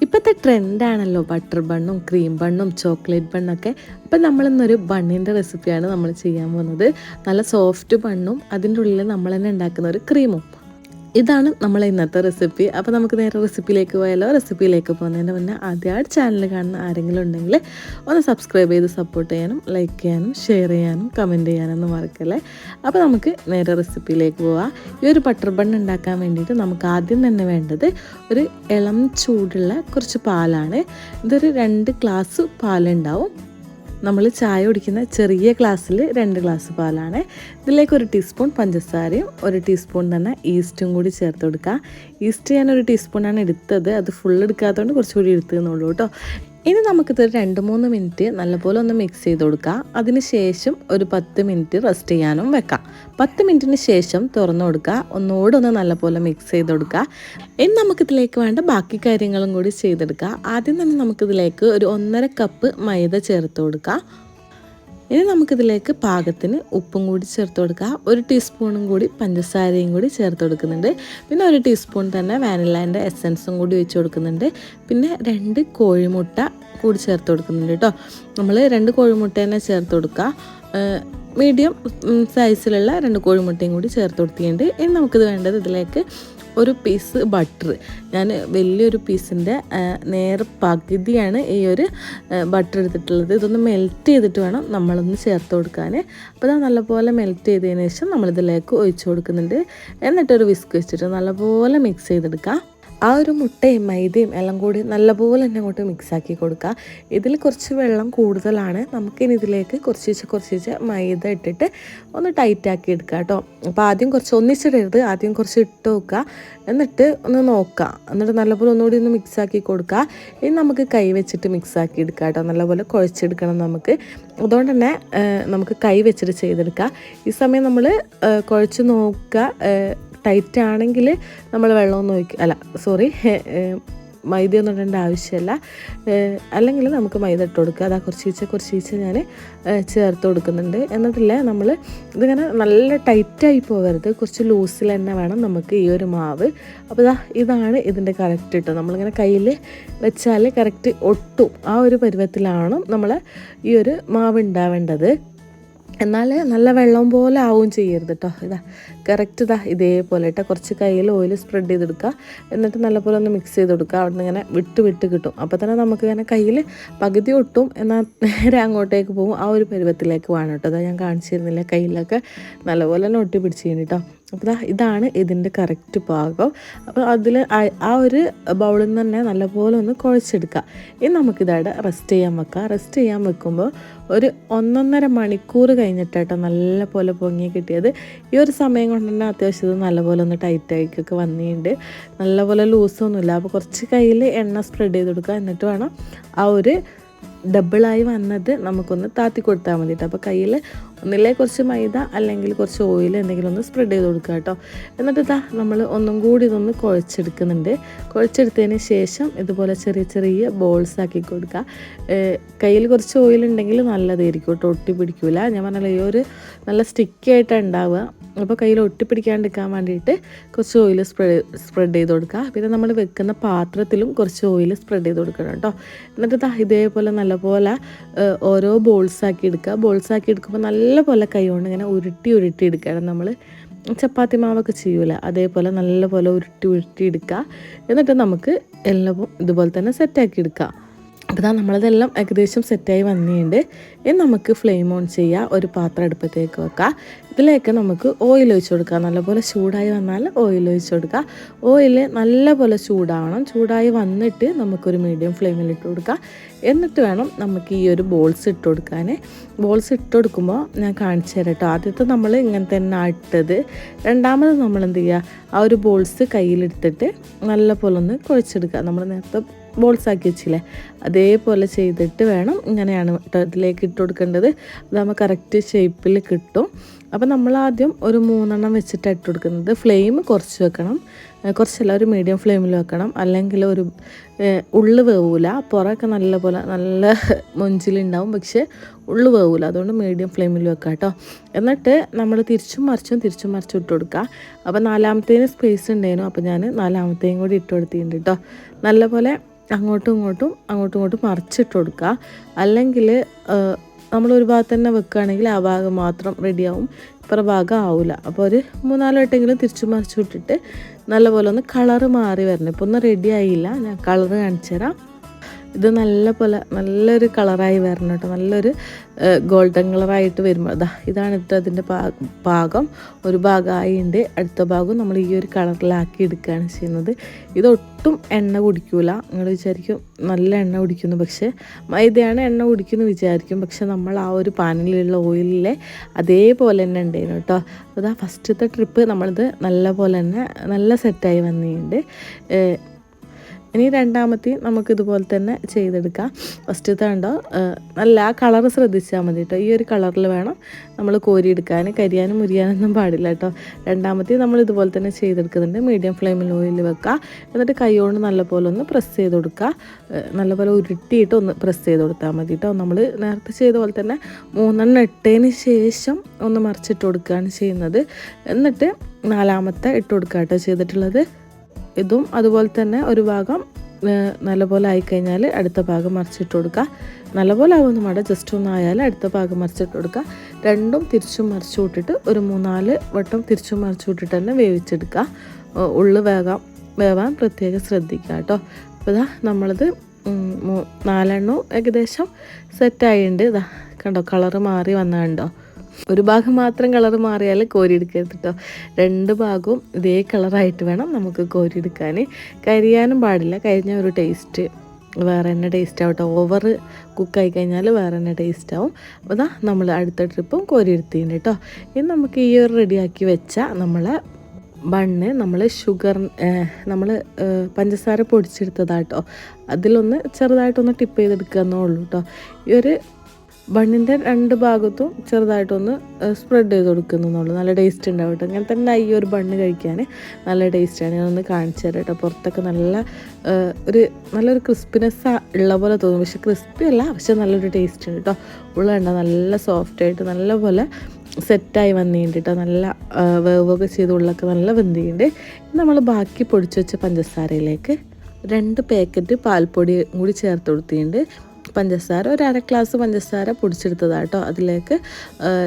ഇപ്പോഴത്തെ ട്രെൻഡാണല്ലോ butter ബണ്ണും cream ബണ്ണും chocolate ബണ്ണൊക്കെ. അപ്പം നമ്മളിന്നൊരു ബണ്ണിൻ്റെ റെസിപ്പിയാണ് നമ്മൾ ചെയ്യാൻ പോകുന്നത്. നല്ല സോഫ്റ്റ് ബണ്ണും അതിൻ്റെ ഉള്ളിൽ നമ്മൾ തന്നെ ഉണ്ടാക്കുന്ന ഒരു ക്രീമും. ഇതാണ് നമ്മൾ ഇന്നത്തെ റെസിപ്പി. അപ്പോൾ നമുക്ക് നേരെ റെസിപ്പിയിലേക്ക് പോയാലോ. റെസിപ്പിയിലേക്ക് പോകുന്നതിന് മുന്നേ ആദ്യമായിട്ട് ചാനൽ കാണുന്ന ആരെങ്കിലും ഉണ്ടെങ്കിൽ ഒന്ന് സബ്സ്ക്രൈബ് ചെയ്ത് സപ്പോർട്ട് ചെയ്യാനും ലൈക്ക് ചെയ്യാനും ഷെയർ ചെയ്യാനും കമൻറ്റ് ചെയ്യാനൊന്നും മറക്കല്ലേ. അപ്പോൾ നമുക്ക് നേരെ റെസിപ്പിയിലേക്ക് പോവാം. ഈ ഒരു ബട്ടർ ബൺ ഉണ്ടാക്കാൻ വേണ്ടിയിട്ട് നമുക്ക് ആദ്യം തന്നെ വേണ്ടത് ഒരു ഇളം ചൂടുള്ള കുറച്ച് പാലാണ്. ഇതൊരു 2 ഗ്ലാസ് പാലുണ്ടാവും. നമ്മൾ ചായ കുടിക്കുന്ന ചെറിയ ഗ്ലാസ്സിൽ 2 ഗ്ലാസ് പാലാണ്. ഇതിലേക്ക് 1 ടീസ്പൂൺ പഞ്ചസാരയും 1 ടീസ്പൂൺ തന്നെ ഈസ്റ്റും കൂടി ചേർത്ത് കൊടുക്കുക. ഈസ്റ്റ് ഞാൻ 1 ടീസ്പൂണാണ് എടുത്തത്. അത് ഫുൾ എടുക്കാത്തതുകൊണ്ട് കുറച്ചുകൂടി എടുത്തുന്നുള്ളൂ കേട്ടോ. ഇനി നമുക്കിത് 2-3 മിനിറ്റ് നല്ലപോലെ ഒന്ന് മിക്സ് ചെയ്ത് കൊടുക്കുക. അതിന് ശേഷം ഒരു 10 മിനിറ്റ് റെസ്റ്റ് ചെയ്യാനും വെക്കാം. 10 മിനിറ്റിന് ശേഷം തുറന്നു കൊടുക്കുക. ഒന്നുകൂടെ ഒന്ന് നല്ലപോലെ മിക്സ് ചെയ്ത് കൊടുക്കുക. ഇനി നമുക്കിതിലേക്ക് വേണ്ട ബാക്കി കാര്യങ്ങളും കൂടി ചെയ്തെടുക്കുക. ആദ്യം തന്നെ നമുക്കിതിലേക്ക് ഒരു 1.5 കപ്പ് മൈദ ചേർത്ത് കൊടുക്കുക. ഇനി നമുക്കിതിലേക്ക് പാകത്തിന് ഉപ്പും കൂടി ചേർത്ത് കൊടുക്കുക. 1 ടീസ്പൂണും കൂടി പഞ്ചസാരയും കൂടി ചേർത്ത് കൊടുക്കുന്നുണ്ട്. പിന്നെ 1 ടീസ്പൂൺ തന്നെ വാനിലാൻ്റെ എസൻസും കൂടി ഒഴിച്ച് കൊടുക്കുന്നുണ്ട്. പിന്നെ 2 കോഴിമുട്ട കൂടി ചേർത്ത് കൊടുക്കുന്നുണ്ട് കേട്ടോ. നമ്മൾ 2 കോഴിമുട്ട തന്നെ ചേർത്ത് കൊടുക്കുക. മീഡിയം സൈസിലുള്ള 2 കോഴിമുട്ടയും കൂടി ചേർത്ത് കൊടുത്തിട്ടുണ്ട്. ഇനി നമുക്കിത് വേണ്ടത് ഇതിലേക്ക് 1 പീസ് ബട്ടർ. ഞാൻ വലിയൊരു പീസിൻ്റെ നേരെ പകുതിയാണ് ഈ ഒരു ബട്ടർ എടുത്തിട്ടുള്ളത്. ഇതൊന്ന് മെൽറ്റ് ചെയ്തിട്ട് വേണം നമ്മളൊന്ന് ചേർത്ത് കൊടുക്കാൻ. അപ്പോൾ അത് നല്ലപോലെ മെൽറ്റ് ചെയ്തതിന് ശേഷം നമ്മളിതിലേക്ക് ഒഴിച്ച് കൊടുക്കുന്നുണ്ട്. എന്നിട്ടൊരു വിസ്ക് വെച്ചിട്ട് നല്ലപോലെ മിക്സ് ചെയ്തെടുക്കാം. ആ ഒരു മുട്ടയും മൈദയും എല്ലാം കൂടി നല്ലപോലെ തന്നെ അങ്ങോട്ട് മിക്സാക്കി കൊടുക്കുക. ഇതിൽ കുറച്ച് വെള്ളം കൂടുതലാണ്. നമുക്കിനി ഇതിലേക്ക് കുറച്ച് മൈദ ഇട്ടിട്ട് ഒന്ന് ടൈറ്റാക്കി എടുക്കുക കേട്ടോ. അപ്പോൾ ആദ്യം കുറച്ച് ഒന്നിച്ചിടരുത്, ആദ്യം കുറച്ച് ഇട്ട് വെക്കുക. എന്നിട്ട് ഒന്ന് നോക്കുക. എന്നിട്ട് നല്ലപോലെ ഒന്നുകൂടി ഒന്ന് മിക്സാക്കി കൊടുക്കുക. ഇനി നമുക്ക് കൈ വെച്ചിട്ട് മിക്സാക്കി എടുക്കുക കേട്ടോ. നല്ലപോലെ കുഴച്ചെടുക്കണം നമുക്ക്. അതുകൊണ്ട് തന്നെ നമുക്ക് കൈ വെച്ചിട്ട് ചെയ്തെടുക്കുക. ഈ സമയം നമ്മൾ കുഴച്ച് നോക്കുക. ടൈറ്റ് ആണെങ്കിൽ നമ്മൾ വെള്ളമൊന്നും മൈദയൊന്നും ഇടേണ്ട ആവശ്യമില്ല. അല്ലെങ്കിൽ നമുക്ക് മൈദ ഇട്ട് കൊടുക്കുക. അതാ കുറച്ച് ഞാൻ ചേർത്ത് കൊടുക്കുന്നുണ്ട്. എന്നിട്ടില്ലേ നമ്മൾ ഇതിങ്ങനെ നല്ല ടൈറ്റായി പോകരുത്, കുറച്ച് ലൂസിൽ തന്നെ വേണം നമുക്ക് ഈ ഒരു മാവ്. അപ്പോൾ ഇതാണ് ഇതിൻ്റെ കറക്റ്റ് കേട്ടോ. നമ്മളിങ്ങനെ കയ്യിൽ വെച്ചാൽ കറക്റ്റ് ഒട്ടും. ആ ഒരു പരുവത്തിലാണ് നമ്മൾ ഈ ഒരു മാവ് ഉണ്ടാവേണ്ടത്. എന്നാൽ നല്ല വെള്ളം പോലെ ആവും ചെയ്യരുത് കേട്ടോ. കറക്റ്റ് ഇതേപോലെ കേട്ടോ. കുറച്ച് കയ്യിൽ ഓയിൽ സ്പ്രെഡ് ചെയ്തെടുക്കുക. എന്നിട്ട് നല്ലപോലെ ഒന്ന് മിക്സ് ചെയ്ത് കൊടുക്കുക. അവിടെ നിന്ന് ഇങ്ങനെ വിട്ട് കിട്ടും. അപ്പോൾ തന്നെ നമുക്ക് ഇങ്ങനെ കയ്യിൽ പകുതി ഒട്ടും, എന്നാൽ നേരെ അങ്ങോട്ടേക്ക് പോകും. ആ ഒരു പരുവത്തിലേക്ക് വേണം കേട്ടോ. ഞാൻ കാണിച്ചിരുന്നില്ല, കയ്യിലൊക്കെ നല്ലപോലെ തന്നെ ഒട്ടി പിടിച്ചിരുന്നു കേട്ടോ. അപ്പോൾ ഇതാണ് ഇതിൻ്റെ കറക്റ്റ് പാകം. അപ്പോൾ അതിൽ ആ ഒരു ബൗളിൽ നിന്ന് തന്നെ നല്ലപോലെ ഒന്ന് കുഴച്ചെടുക്കുക. ഇനി നമുക്കിതവിടെ റെസ്റ്റ് ചെയ്യാൻ വെക്കുമ്പോൾ ഒരു 1.5 മണിക്കൂർ കഴിഞ്ഞിട്ടാട്ടോ നല്ലപോലെ പൊങ്ങി കിട്ടിയത്. ഈ ഒരു സമയം കൊണ്ട് തന്നെ അത്യാവശ്യം ഇത് നല്ലപോലെ ഒന്ന് ടൈറ്റായിക്കൊക്കെ വന്നിട്ടുണ്ട്. നല്ലപോലെ ലൂസൊന്നുമില്ല. അപ്പോൾ കുറച്ച് കയ്യിൽ എണ്ണ സ്പ്രെഡ് ചെയ്ത് കൊടുക്കുക. എന്നിട്ട് വേണം ആ ഒരു ഡബിളായി വന്നത് നമുക്കൊന്ന് താത്തി കൊടുത്താൽ മതി കേട്ടോ. അപ്പോൾ കയ്യിൽ ഒന്നില്ലേ കുറച്ച് മൈദ അല്ലെങ്കിൽ കുറച്ച് ഓയിൽ എന്തെങ്കിലും ഒന്ന് സ്പ്രെഡ് ചെയ്ത് കൊടുക്കുക കേട്ടോ. എന്നിട്ട് നമ്മൾ ഒന്നും കൂടി ഇതൊന്ന് കുഴച്ചെടുക്കുന്നുണ്ട്. കുഴച്ചെടുത്തതിന് ശേഷം ഇതുപോലെ ചെറിയ ബോൾസ് ആക്കി കൊടുക്കുക. കയ്യിൽ കുറച്ച് ഓയിൽ ഉണ്ടെങ്കിൽ നല്ലതായിരിക്കും കേട്ടോ. ഒട്ടി പിടിക്കില്ല. ഞാൻ പറഞ്ഞാൽ ഈ ഒരു നല്ല സ്റ്റിക്കി ആയിട്ടാണ് ഉണ്ടാവുക. അപ്പോൾ കയ്യിൽ ഒട്ടിപ്പിടിക്കാണ്ടിരിക്കാൻ വേണ്ടിയിട്ട് കുറച്ച് ഓയിൽ സ്പ്രെഡ് ചെയ്ത് കൊടുക്കുക. പിന്നെ നമ്മൾ വെക്കുന്ന പാത്രത്തിലും കുറച്ച് ഓയിൽ സ്പ്രെഡ് ചെയ്ത് കൊടുക്കണം കേട്ടോ. എന്നിട്ട് ഇതേപോലെ നല്ലപോലെ ഓരോ ബോൾസാക്കി എടുക്കുമ്പോൾ നല്ലപോലെ കൈ കൊണ്ട് ഇങ്ങനെ ഉരുട്ടി എടുക്കണം. നമ്മൾ ചപ്പാത്തി മാവൊക്കെ ചെയ്യൂല, അതേപോലെ നല്ലപോലെ ഉരുട്ടി എടുക്കുക. എന്നിട്ട് നമുക്ക് എല്ലാം ഇതുപോലെ തന്നെ സെറ്റാക്കി എടുക്കാം. അപ്പോൾ നമ്മളതെല്ലാം ഏകദേശം സെറ്റായി വന്നിട്ടുണ്ട്. ഇനി നമുക്ക് ഫ്ലെയിം ഓൺ ചെയ്യുക. ഒരു പാത്രം അടുപ്പത്തേക്ക് വെക്കുക. ഇതിലേക്ക് നമുക്ക് ഓയിൽ ഒഴിച്ച് കൊടുക്കുക. നല്ലപോലെ ചൂടായി വന്നാൽ ഓയിൽ ഒഴിച്ച് കൊടുക്കുക. ഓയിൽ നല്ലപോലെ ചൂടാവണം. ചൂടായി വന്നിട്ട് നമുക്കൊരു മീഡിയം ഫ്ലെയിമിൽ ഇട്ട് കൊടുക്കുക. എന്നിട്ട് വേണം നമുക്ക് ഈ ഒരു ബോൾസ് ഇട്ട് കൊടുക്കാൻ. ബോൾസ് ഇട്ട് കൊടുക്കുമ്പോൾ ഞാൻ കാണിച്ചു തരാം കേട്ടോ. ആദ്യത്തെ നമ്മൾ ഇങ്ങനെ തന്നെ ഇട്ടത്. രണ്ടാമത് നമ്മൾ എന്ത് ചെയ്യുക, ആ ഒരു ബോൾസ് കയ്യിലെടുത്തിട്ട് നല്ലപോലെ ഒന്ന് കുഴച്ചെടുക്കുക. നമ്മൾ നേരത്തെ ബോൾസ് ആക്കി വെച്ചില്ലേ, അതേപോലെ ചെയ്തിട്ട് വേണം. ഇങ്ങനെയാണ് ഇതിലേക്ക് ഇട്ട് കൊടുക്കേണ്ടത്. അതാകുമ്പോൾ കറക്റ്റ് ഷേപ്പിൽ കിട്ടും. അപ്പോൾ നമ്മൾ ആദ്യം ഒരു 3 വെച്ചിട്ട് ഇട്ട് കൊടുക്കുന്നത്. ഫ്ലെയിം കുറച്ച് വെക്കണം, കുറച്ചല്ല ഒരു മീഡിയം ഫ്ലെയിമിൽ വെക്കണം. അല്ലെങ്കിൽ ഒരു ഉള്ളു വേവില്ല. പുറമൊക്കെ നല്ല മൊഞ്ചിലുണ്ടാവും, പക്ഷേ ഉള്ളു വേവില്ല. അതുകൊണ്ട് മീഡിയം ഫ്ലെയിമിൽ വെക്കാം കേട്ടോ. എന്നിട്ട് നമ്മൾ തിരിച്ചും മറിച്ചും ഇട്ട് കൊടുക്കുക. അപ്പോൾ 4ാമത്തേന് സ്പേസ് ഉണ്ടായിരുന്നു. അപ്പോൾ ഞാൻ 4ാമത്തെയും കൂടി ഇട്ട് കൊടുത്തിട്ടുണ്ട് കേട്ടോ. നല്ലപോലെ അങ്ങോട്ടും ഇങ്ങോട്ടും മറിച്ചിട്ട് കൊടുക്കുക. അല്ലെങ്കിൽ നമ്മളൊരു ഭാഗത്ത് തന്നെ വെക്കുകയാണെങ്കിൽ ആ ഭാഗം മാത്രം റെഡിയാവും, ഇപ്പുറ ഭാഗം ആവില്ല. അപ്പോൾ ഒരു 3-4 വട്ടെങ്കിലും തിരിച്ചു മറിച്ചു വിട്ടിട്ട് നല്ലപോലെ ഒന്ന് കളറ് മാറി വരണം. ഇപ്പോൾ ഒന്നും റെഡി ആയില്ല, ഞാൻ കളറ് കാണിച്ചു തരാം. ഇത് നല്ലൊരു കളറായി വരണം കേട്ടോ, നല്ലൊരു ഗോൾഡൻ കളറായിട്ട് വരുമ്പോൾ ഇതാണ് അതിൻ്റെ പാകം. ഒരു ഭാഗമായിട്ടുണ്ട്, അടുത്ത ഭാഗം നമ്മൾ ഈ ഒരു കളറിലാക്കി എടുക്കുകയാണ് ചെയ്യുന്നത്. ഇതൊട്ടും എണ്ണ കുടിക്കൂല. നിങ്ങൾ വിചാരിക്കും നല്ല എണ്ണ കുടിക്കുന്നു, പക്ഷേ മൈദയാണ് എണ്ണ കുടിക്കുന്നു വിചാരിക്കും. പക്ഷെ നമ്മൾ ആ ഒരു പാനിലുള്ള ഓയിലിലെ അതേപോലെ തന്നെ ഉണ്ടായിരുന്നു കേട്ടോ. അപ്പോൾ ഫസ്റ്റത്തെ ട്രിപ്പ് നമ്മളിത് നല്ല പോലെ തന്നെ നല്ല സെറ്റായി വന്നിട്ടുണ്ട്. ഇനി രണ്ടാമത്തെ നമുക്കിതുപോലെ തന്നെ ചെയ്തെടുക്കാം. ഫസ്റ്റത്തെ കണ്ടോ നല്ല ആ കളർ ശ്രദ്ധിച്ചാൽ മതി കേട്ടോ. ഈ ഒരു കളറിൽ വേണം നമ്മൾ കോരിയെടുക്കാൻ, കരിയാനും മുരിയാനൊന്നും പാടില്ല കേട്ടോ. രണ്ടാമത്തെ നമ്മൾ ഇതുപോലെ തന്നെ ചെയ്തെടുക്കുന്നുണ്ട്. മീഡിയം ഫ്ലെയിമിൽ ഓയിൽ വെക്കുക, എന്നിട്ട് കൈ കൊണ്ട് നല്ലപോലെ ഒന്ന് പ്രസ് ചെയ്ത് കൊടുക്കുക. നല്ലപോലെ ഉരുട്ടിയിട്ട് ഒന്ന് പ്രസ് ചെയ്ത് കൊടുത്താൽ മതി കേട്ടോ. നമ്മൾ നേരത്തെ ചെയ്ത പോലെ തന്നെ 3 ഇട്ടതിന് ശേഷം ഒന്ന് മറിച്ചിട്ട് കൊടുക്കുകയാണ് ചെയ്യുന്നത്. എന്നിട്ട് 4-മത്തെ ഇട്ട് കൊടുക്കുക കേട്ടോ ചെയ്തിട്ടുള്ളത്. ഇതും അതുപോലെ തന്നെ ഒരു ഭാഗം നല്ലപോലെ ആയിക്കഴിഞ്ഞാൽ അടുത്ത ഭാഗം മറിച്ചിട്ട് കൊടുക്കുക. നല്ലപോലെ ആവുമെന്ന് വേണ്ട, ജസ്റ്റ് ഒന്നായാൽ അടുത്ത ഭാഗം മറിച്ചിട്ട് കൊടുക്കുക. രണ്ടും തിരിച്ചും മറിച്ചു വിട്ടിട്ട് ഒരു 3-4 വട്ടം തിരിച്ചും മറിച്ചു വിട്ടിട്ട് തന്നെ വേവിച്ചെടുക്കുക. ഉള്ളു വേവാൻ പ്രത്യേകം ശ്രദ്ധിക്കുക കേട്ടോ. അപ്പോൾ നമ്മളിത് 4 ഏകദേശം സെറ്റായിട്ടുണ്ട്. കണ്ടോ കളറ് മാറി വന്നുണ്ടോ. ഒരു ഭാഗം മാത്രം കളർ മാറിയാൽ കോരിയെടുക്കരുത് കേട്ടോ. 2 ഭാഗവും ഇതേ കളറായിട്ട് വേണം നമുക്ക് കോരിയെടുക്കാൻ. കരിയാനും പാടില്ല, കരിഞ്ഞ ഒരു ടേസ്റ്റ് വേറെ തന്നെ ടേസ്റ്റ് ആവട്ടെ. ഓവർ കുക്കായി കഴിഞ്ഞാൽ വേറെ തന്നെ ടേസ്റ്റ് ആവും. അപ്പോൾ നമ്മൾ അടുത്ത ട്രിപ്പും കോരിയെടുത്തിട്ടുണ്ട് കേട്ടോ. ഇനി നമുക്ക് ഈ ഒരു റെഡിയാക്കി വെച്ച നമ്മളെ ബണ്ണ് നമ്മൾ പഞ്ചസാര പൊടിച്ചെടുത്തതാട്ടോ, അതിലൊന്ന് ചെറുതായിട്ടൊന്ന് ടിപ്പ് ചെയ്തെടുക്കുക എന്നേ ഉള്ളൂ കേട്ടോ. ഈ ഒരു ബണ്ണിൻ്റെ 2 ഭാഗത്തും ചെറുതായിട്ടൊന്ന് സ്പ്രെഡ് ചെയ്ത് കൊടുക്കുന്നുള്ളൂ. നല്ല ടേസ്റ്റ് ഉണ്ടാവും കേട്ടോ. അങ്ങനെ തന്നെ ഈ ഒരു ബണ്ണ് കഴിക്കാൻ നല്ല ടേസ്റ്റാണ്. ഞാനൊന്ന് കാണിച്ചു തരാം കേട്ടോ. പുറത്തൊക്കെ നല്ലൊരു ക്രിസ്പിനെസ് ഉള്ള പോലെ തോന്നും, പക്ഷെ ക്രിസ്പി അല്ല, പക്ഷെ നല്ലൊരു ടേസ്റ്റ് ഉണ്ട് കേട്ടോ. ഉള്ളുണ്ട നല്ല സോഫ്റ്റായിട്ട് നല്ലപോലെ സെറ്റായി വന്നിട്ടുണ്ട് കേട്ടോ. നല്ല വേവൊക്കെ ചെയ്ത് ഉള്ളൊക്കെ നല്ല വെന്തിട്ടുണ്ട്. നമ്മൾ ബാക്കി പൊടിച്ച് വെച്ച പഞ്ചസാരയിലേക്ക് 2 പാക്കറ്റ് പാൽപ്പൊടി കൂടി ചേർത്ത് കൊടുത്തിട്ടുണ്ട്. പഞ്ചസാര ഒരു 1/2 ഗ്ലാസ് പഞ്ചസാര പൊടിച്ചെടുത്തതാണ് കേട്ടോ. അതിലേക്ക്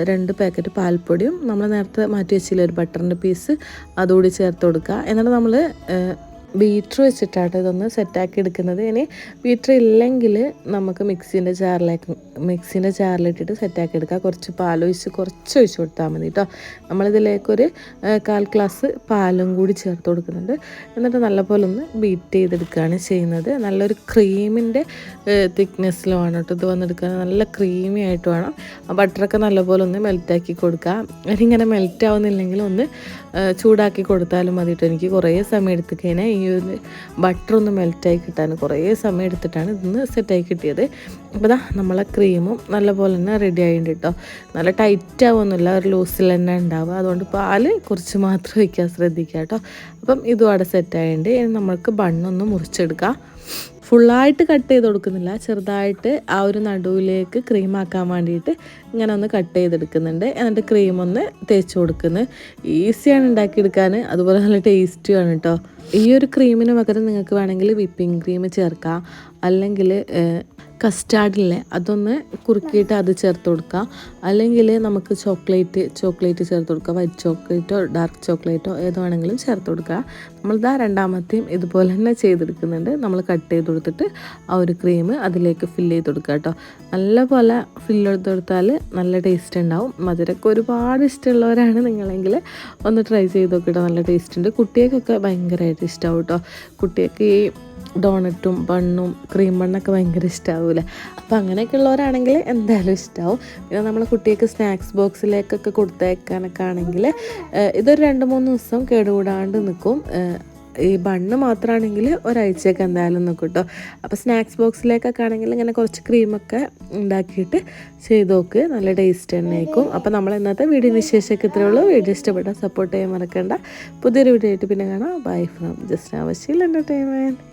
2 പാക്കറ്റ് പാൽപ്പൊടിയും നമ്മൾ നേരത്തെ മാറ്റി വെച്ചില്ല ഒരു ബട്ടറിൻ്റെ പീസ് അതുകൂടി ചേർത്ത് കൊടുക്കുക. എന്നിട്ട് നമ്മൾ ബീറ്റർ വെച്ചിട്ടാണ് ഇതൊന്ന് സെറ്റാക്കി എടുക്കുന്നത്. ഇനി ബീറ്റർ ഇല്ലെങ്കിൽ നമുക്ക് മിക്സിൻ്റെ ജാറിലിട്ടിട്ട് സെറ്റാക്കി എടുക്കുക. കുറച്ച് പാലൊഴിച്ച് ഒഴിച്ച് കൊടുത്താൽ മതി കേട്ടോ. നമ്മളിതിലേക്കൊരു 1/4 ഗ്ലാസ് പാലും കൂടി ചേർത്ത് കൊടുക്കുന്നുണ്ട്. എന്നിട്ട് നല്ലപോലെ ഒന്ന് ബീറ്റ് ചെയ്തെടുക്കുകയാണ് ചെയ്യുന്നത്. നല്ലൊരു ക്രീമിൻ്റെ തിക്നെസ്സിലുമാണ് കേട്ടോ ഇത് വന്നെടുക്കാൻ. നല്ല ക്രീമി ആയിട്ട് വേണം. ആ ബട്ടറൊക്കെ നല്ലപോലെ ഒന്ന് മെൽറ്റാക്കി കൊടുക്കുക. അതിങ്ങനെ മെൽറ്റ് ആവുന്നില്ലെങ്കിൽ ഒന്ന് ചൂടാക്കി കൊടുത്താലും മതി കേട്ടോ. എനിക്ക് കുറേ സമയം എടുത്ത് കഴിഞ്ഞാൽ ഈ ഒരു ബട്ടറൊന്ന് മെൽറ്റായി കിട്ടാൻ കുറേ സമയം എടുത്തിട്ടാണ് ഇതൊന്ന് സെറ്റായി കിട്ടിയത്. അപ്പോൾ നമ്മളെ ക്രീമും നല്ലപോലെ തന്നെ റെഡി ആയിട്ടുണ്ട് കേട്ടോ. നല്ല ടൈറ്റ് ആവുമൊന്നുമില്ല, ഒരു ലൂസിൽ തന്നെ ഉണ്ടാവുക. അതുകൊണ്ട് പാല് കുറച്ച് മാത്രം വയ്ക്കാൻ ശ്രദ്ധിക്കുക കേട്ടോ. അപ്പം ഇതും അവിടെ സെറ്റായിട്ടുണ്ട്. ഇനി നമ്മൾക്ക് ബണ്ണൊന്ന് മുറിച്ചെടുക്കാം. ഫുള്ളായിട്ട് കട്ട് ചെയ്ത് കൊടുക്കുന്നില്ല, ചെറുതായിട്ട് ആ ഒരു നടുവിലേക്ക് ക്രീമാക്കാൻ വേണ്ടിയിട്ട് ഇങ്ങനെ ഒന്ന് കട്ട് ചെയ്തെടുക്കുന്നുണ്ട്. എന്നിട്ട് ക്രീമൊന്ന് തേച്ച് കൊടുക്കുന്നത് ഈസിയാണ് ഉണ്ടാക്കിയെടുക്കാൻ, അതുപോലെ നല്ല ടേസ്റ്റിയാണ് കേട്ടോ. ഈ ഒരു ക്രീമിന് പകരം നിങ്ങൾക്ക് വേണമെങ്കിൽ വിപ്പിംഗ് ക്രീം ചേർക്കാം, അല്ലെങ്കിൽ കസ്റ്റാർഡില്ലേ അതൊന്ന് കുറുക്കിയിട്ട് അത് ചേർത്ത് കൊടുക്കുക. അല്ലെങ്കിൽ നമുക്ക് ചോക്ലേറ്റ് ചേർത്ത് കൊടുക്കുക. വൈറ്റ് ചോക്ലേറ്റോ ഡാർക്ക് ചോക്ലേറ്റോ ഏത് വേണമെങ്കിലും ചേർത്ത് കൊടുക്കുക. നമ്മളിതാ രണ്ടാമത്തെയും ഇതുപോലെ തന്നെ ചെയ്തെടുക്കുന്നുണ്ട്. നമ്മൾ കട്ട് ചെയ്ത് കൊടുത്തിട്ട് ആ ഒരു ക്രീം അതിലേക്ക് ഫില്ല് ചെയ്ത് കൊടുക്കുക കേട്ടോ. നല്ലപോലെ ഫില്ല് ചെയ്ത് കൊടുത്താൽ നല്ല ടേസ്റ്റ് ഉണ്ടാവും. മധുരമൊക്കെ ഒരുപാട് ഇഷ്ടമുള്ളവരാണ് നിങ്ങളെങ്കിൽ ഒന്ന് ട്രൈ ചെയ്ത് നോക്കിയിട്ട് നല്ല ടേസ്റ്റ് ഉണ്ട്. കുട്ടികൾക്കൊക്കെ ഭയങ്കരമായിട്ട് ഇഷ്ടമാവും കേട്ടോ. കുട്ടികൾക്ക് ഈ ഡോണറ്റും ബണ്ണും ക്രീം ബണ്ണൊക്കെ ഭയങ്കര ഇഷ്ടമാവില്ലേ. അപ്പോൾ അങ്ങനെയൊക്കെ ഉള്ളവരാണെങ്കിൽ എന്തായാലും ഇഷ്ടമാവും. പിന്നെ നമ്മൾ കുട്ടികൾക്ക് സ്നാക്സ് ബോക്സിലേക്കൊക്കെ കൊടുത്തേക്കാനൊക്കെ ആണെങ്കിൽ ഇതൊരു 2-3 ദിവസം കേടുകൂടാണ്ട് നിൽക്കും. ഈ ബണ്ണ് മാത്രമാണെങ്കിൽ ഒരാഴ്ചയൊക്കെ എന്തായാലും നിൽക്കും കേട്ടോ. അപ്പോൾ സ്നാക്സ് ബോക്സിലേക്കൊക്കെ ആണെങ്കിൽ ഇങ്ങനെ കുറച്ച് ക്രീമൊക്കെ ഉണ്ടാക്കിയിട്ട് ചെയ്ത് നോക്ക്, നല്ല ടേസ്റ്റ് തന്നെ ആയിരിക്കും. അപ്പോൾ നമ്മൾ ഇന്നത്തെ വീഡിയോ വിശേഷമൊക്കെ ഇത്രയേ ഉള്ളൂ. വീഡിയോ ഇഷ്ടപ്പെട്ടാൽ സപ്പോർട്ട് ചെയ്യാൻ മറക്കണ്ട. പുതിയൊരു വീഡിയോ ആയിട്ട് പിന്നെ കാണാം. ബൈ ഫ്രം ജസ്റ്റ് ആവശ്യമില്ല എൻ്റർടൈൻമെൻറ്റ്.